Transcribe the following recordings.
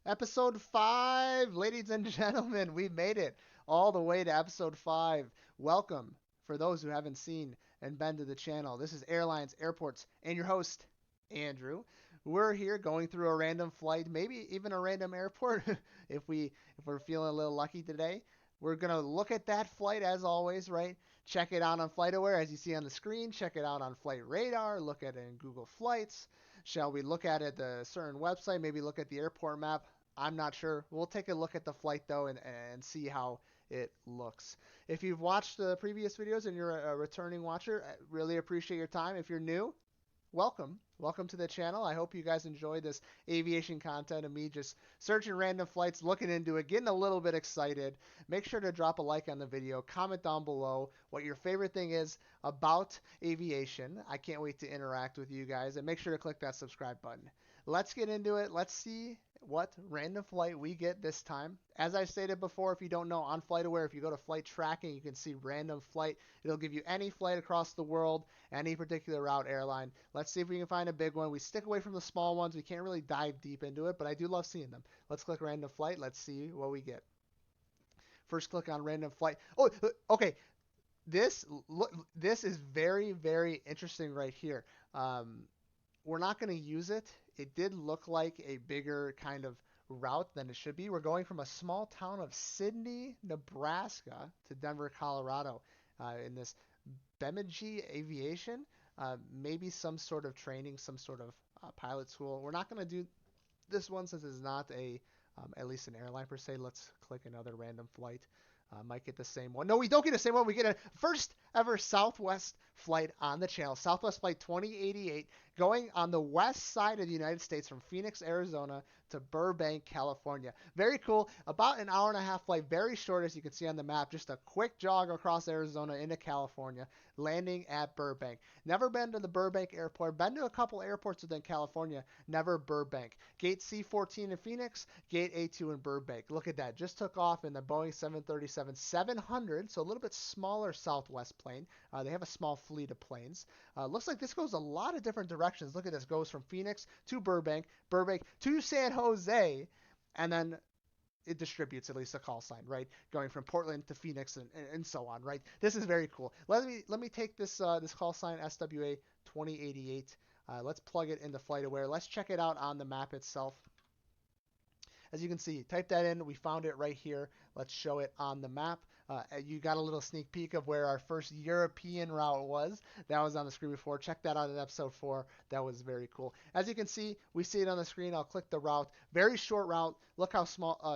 Episode 5, ladies and gentlemen, we made it all the way to episode 5. Welcome for those who haven't seen and been to the channel. This is Airlines, Airports, and your host, Andrew. We're here going through a random flight, maybe even a random airport if we're feeling a little lucky today. We're going to look at that flight as always, right? Check it out on FlightAware as you see on the screen. Check it out on Flight Radar. Look at it in Google Flights. Shall we look at it at a certain website? Maybe look at the airport map. I'm not sure. We'll take a look at the flight though and see how it looks. If you've watched the previous videos and you're a returning watcher, I really appreciate your time. If you're new, welcome. Welcome to the channel. I hope you guys enjoy this aviation content of me just searching random flights, looking into it, getting a little bit excited. Make sure to drop a like on the video, comment down below what your favorite thing is about aviation. I can't wait to interact with you guys, and make sure to click that subscribe button. Let's get into it. Let's see what random flight we get this time. As I stated before, if you don't know, on FlightAware, if you go to flight tracking, you can see random flight. It'll give you any flight across the world, any particular route, airline. Let's see if we can find a big one. We stick away from the small ones. We can't really dive deep into it, but I do love seeing them. Let's click random flight. Let's see what we get. First click on random flight. Oh, okay. This is very interesting right here. Um, we're not going to use it. It did look like a bigger kind of route than it should be. We're going from a small town of Sidney, Nebraska to Denver, Colorado in this Bemidji Aviation. Maybe some sort of training, some sort of pilot school. We're not going to do this one since it's not at least an airline per se. Let's click another random flight. Might get the same one. No, we don't get the same one. We get a first ever Southwest flight on the channel. Southwest Flight 2088 going on the west side of the United States from Phoenix, Arizona to Burbank, California. Very cool. About an hour and a half flight. Very short as you can see on the map. Just a quick jog across Arizona into California. Landing at Burbank. Never been to the Burbank airport. Been to a couple airports within California. Never Burbank. Gate C14 in Phoenix. Gate A2 in Burbank. Look at that. Just took off in the Boeing 737-700, so a little bit smaller Southwest plane. They have a small fleet of planes. Looks like this goes a lot of different directions. Look at this. Goes from Phoenix to Burbank, Burbank to San Jose, and then it distributes at least a call sign, right? Going from Portland to Phoenix and so on, right? This is very cool. Let me take this call sign SWA 2088. Let's plug it into FlightAware. Let's check it out on the map itself. As you can see, type that in. We found it right here. Let's show it on the map. You got a little sneak peek of where our first European route was. That was on the screen before. Check that out in episode 4. That was very cool. As you can see, we see it on the screen. I'll click the route. Very short route. Look how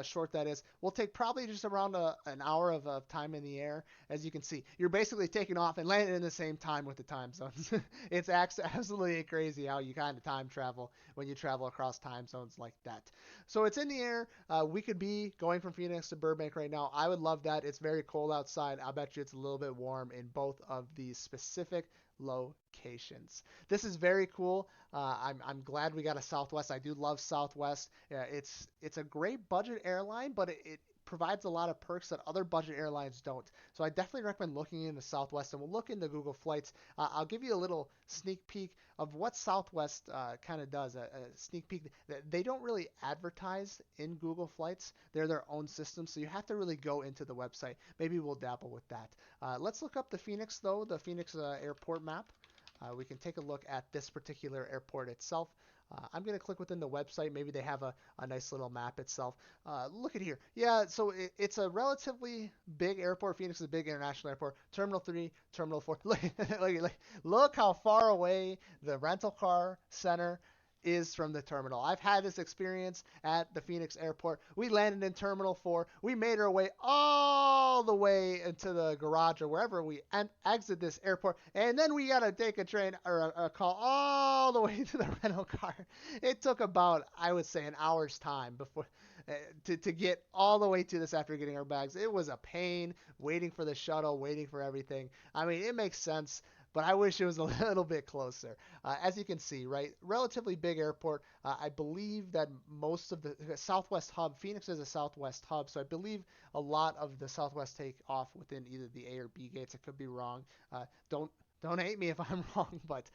short that is. We'll take probably just around an hour of time in the air. As you can see, you're basically taking off and landing in the same time with the time zones. It's absolutely crazy how you kind of time travel when you travel across time zones like that. So it's in the air. We could be going from Phoenix to Burbank right now. I would love that. It's very cold outside. I bet you it's a little bit warm in both of these specific locations. This is very cool. I'm glad we got a Southwest. I do love Southwest. It's a great budget airline, but it provides a lot of perks that other budget airlines don't. So I definitely recommend looking into Southwest, and we'll look into Google Flights. I'll give you a little sneak peek of what Southwest kind of does. A sneak peek. They don't really advertise in Google Flights. They're their own system, so you have to really go into the website. Maybe we'll dabble with that. Let's look up the Phoenix though, the Phoenix airport map. We can take a look at this particular airport itself. I'm going to click within the website. Maybe they have a nice little map itself. Look at here. Yeah, so it's a relatively big airport. Phoenix is a big international airport. Terminal 3, Terminal 4. Look how far away the rental car center is from the terminal. I've had this experience at the Phoenix airport. We landed in Terminal 4. We made our way all the way into the garage or wherever we exit this airport. And then we got to take a train or a call all the way to the rental car. It took about, I would say, an hour's time before to get all the way to this after getting our bags. It was a pain waiting for the shuttle, waiting for everything. I mean, it makes sense, but I wish it was a little bit closer. As you can see, right, relatively big airport. I believe that most of the Southwest hub, Phoenix is a Southwest hub, so I believe a lot of the Southwest take off within either the A or B gates. I could be wrong. Don't Don't hate me if I'm wrong, but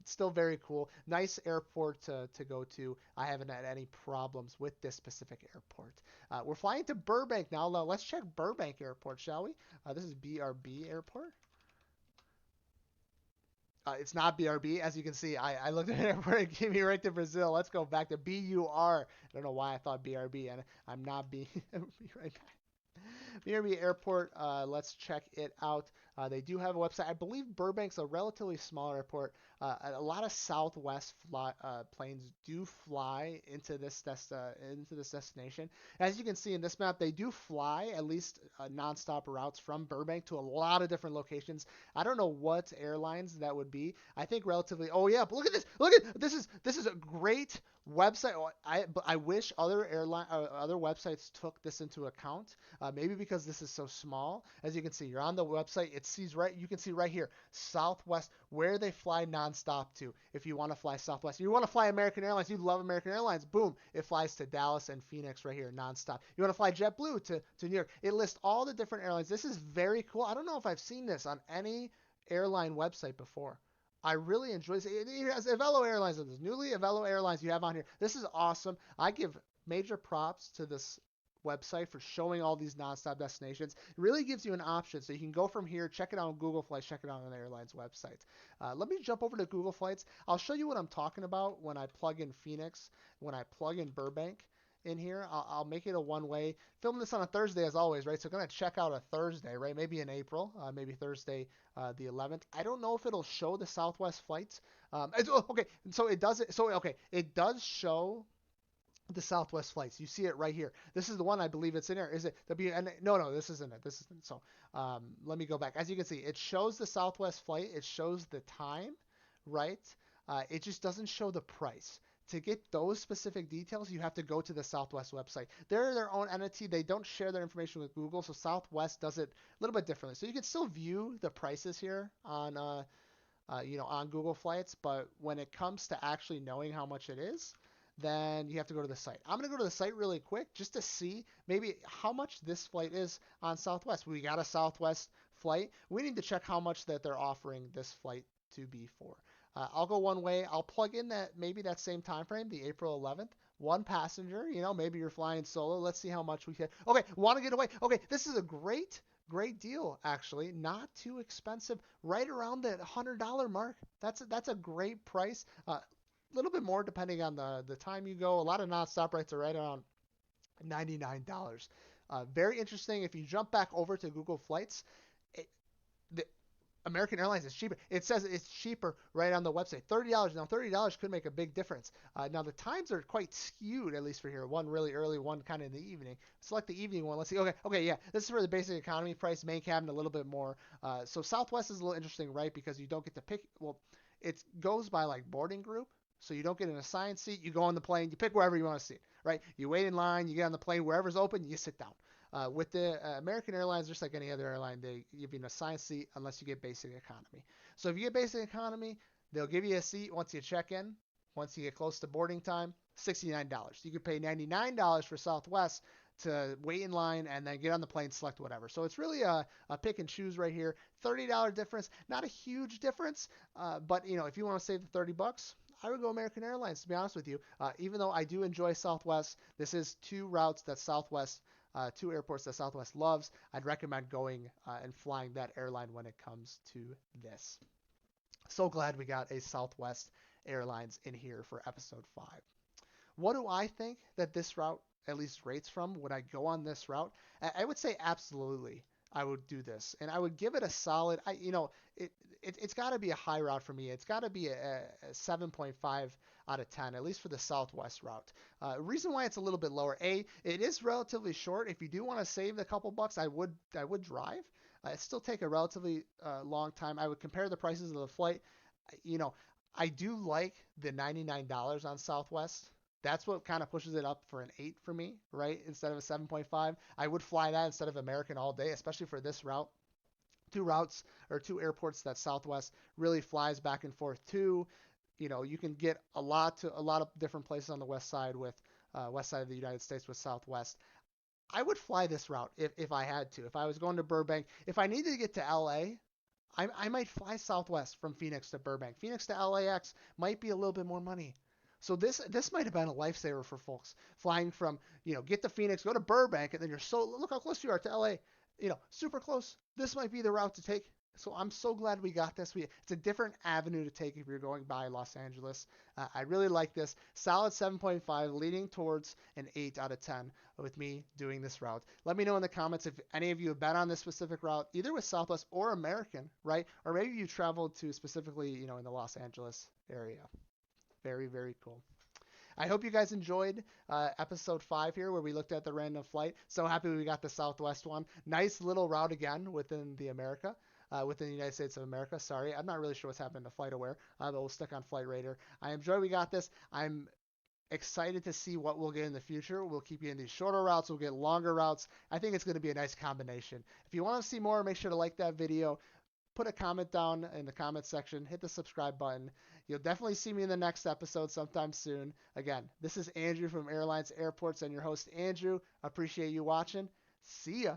still very cool. Nice airport to go to. I haven't had any problems with this specific airport. We're flying to Burbank now. Let's check Burbank Airport, shall we? This is BRB Airport. It's not BRB. As you can see, I looked at an airport and gave me right to Brazil. Let's go back to BUR. I don't know why I thought BRB, and I'm not B. Be right back. BRB Airport, let's check it out. They do have a website. I believe Burbank's a relatively small airport. A lot of Southwest planes do fly into this destination. As you can see in this map, they do fly at least nonstop routes from Burbank to a lot of different locations. I don't know what airlines that would be. I think relatively. Oh yeah, but look at this! Look at this is a great website. Oh, I wish other websites took this into account. Maybe because this is so small. As you can see, you're on the website. You can see right here, Southwest, where they fly nonstop to. If you want to fly Southwest, you want to fly American Airlines, you love American Airlines, boom, it flies to Dallas and Phoenix right here nonstop. You want to fly JetBlue to New York, it lists all the different airlines. This is very cool. I don't know if I've seen this on any airline website before. I really enjoy this. It has Avelo Airlines on this. Newly Avelo Airlines you have on here. This is awesome. I give major props to this website for showing all these nonstop destinations. It really gives you an option. So you can go from here, check it out on Google Flights, check it out on the airline's website. Let me jump over to Google Flights. I'll show you what I'm talking about when I plug in Phoenix, when I plug in Burbank in here. I'll make it a one-way. Film this on a Thursday as always, right? So I'm going to check out a Thursday, right? Maybe in April, maybe Thursday the 11th. I don't know if it'll show the Southwest flights. Okay, so it does it. So okay, it does show the Southwest flights. You see it right here. This is the one I believe it's in there. Is it WN? No, this isn't it. This isn't. So let me go back. As you can see, it shows the Southwest flight. It shows the time, right? It just doesn't show the price. To get those specific details, you have to go to the Southwest website. They're their own entity. They don't share their information with Google, so Southwest does it a little bit differently. So you can still view the prices here on, on Google Flights, but when it comes to actually knowing how much it is, then you have to go to the site. I'm going to go to the site really quick just to see maybe how much this flight is on Southwest. We got a Southwest flight. We need to check how much that they're offering this flight to be for. I'll go one way. I'll plug in that same time frame, the April 11th. One passenger, maybe you're flying solo. Let's see how much we can. Okay, want to get away. Okay, this is a great deal actually. Not too expensive. Right around that $100 mark. That's a great price. Little bit more depending on the time you go. A lot of nonstop rates are right around $99. Very interesting. If you jump back over to Google Flights, the American Airlines is cheaper. It says it's cheaper right on the website. $30. Now, $30 could make a big difference. Now, the times are quite skewed, at least for here. One really early, one kind of in the evening. Select the evening one. Let's see. Okay, yeah. This is for the basic economy price. Main cabin, a little bit more. So Southwest is a little interesting, right? Because you don't get to pick. Well, it goes by like boarding group. So you don't get an assigned seat. You go on the plane. You pick wherever you want to sit, right? You wait in line. You get on the plane. Wherever's open, you sit down. With the American Airlines, just like any other airline, they give you an assigned seat unless you get basic economy. So if you get basic economy, they'll give you a seat once you check in. Once you get close to boarding time, $69. You could pay $99 for Southwest to wait in line and then get on the plane, select whatever. So it's really a pick and choose right here. $30 difference, not a huge difference, but if you want to save the $30, I would go American Airlines, to be honest with you. Even though I do enjoy Southwest, this is two airports that Southwest loves. I'd recommend going and flying that airline when it comes to this. So glad we got a Southwest Airlines in here for episode 5. What do I think that this route at least rates from? Would I go on this route? I would say absolutely. I would do this, and I would give it a solid. It's got to be a high route for me. It's got to be a 7.5 out of 10, at least for the Southwest route. Reason why it's a little bit lower: it is relatively short. If you do want to save a couple bucks, I would drive. It still take a relatively long time. I would compare the prices of the flight. I do like the $99 on Southwest. That's what kind of pushes it up for an 8 for me, right? Instead of a 7.5. I would fly that instead of American all day, especially for this route. Two airports that Southwest really flies back and forth to. You can get a lot of different places on the west side of the United States with Southwest. I would fly this route if I had to. If I was going to Burbank, if I needed to get to LA, I might fly Southwest from Phoenix to Burbank. Phoenix to LAX might be a little bit more money. So this might have been a lifesaver for folks flying from, get to Phoenix, go to Burbank, and then look how close you are to LA, super close. This might be the route to take. So I'm so glad we got this. It's a different avenue to take if you're going by Los Angeles. I really like this. Solid 7.5, leaning towards an 8 out of 10 with me doing this route. Let me know in the comments if any of you have been on this specific route, either with Southwest or American, right? Or maybe you traveled to specifically, in the Los Angeles area. Very, very cool. I hope you guys enjoyed episode 5 here where we looked at the random flight. So happy we got the Southwest one. Nice little route again within the United States of America. Sorry, I'm not really sure what's happened to FlightAware, but we'll stick on Flight Radar. I enjoy we got this. I'm excited to see what we'll get in the future. We'll keep you in these shorter routes. We'll get longer routes. I think it's going to be a nice combination. If you want to see more, make sure to like that video. Put a comment down in the comment section. Hit the subscribe button. You'll definitely see me in the next episode sometime soon. Again, this is Andrew from Airlines Airports and your host, Andrew. Appreciate you watching. See ya.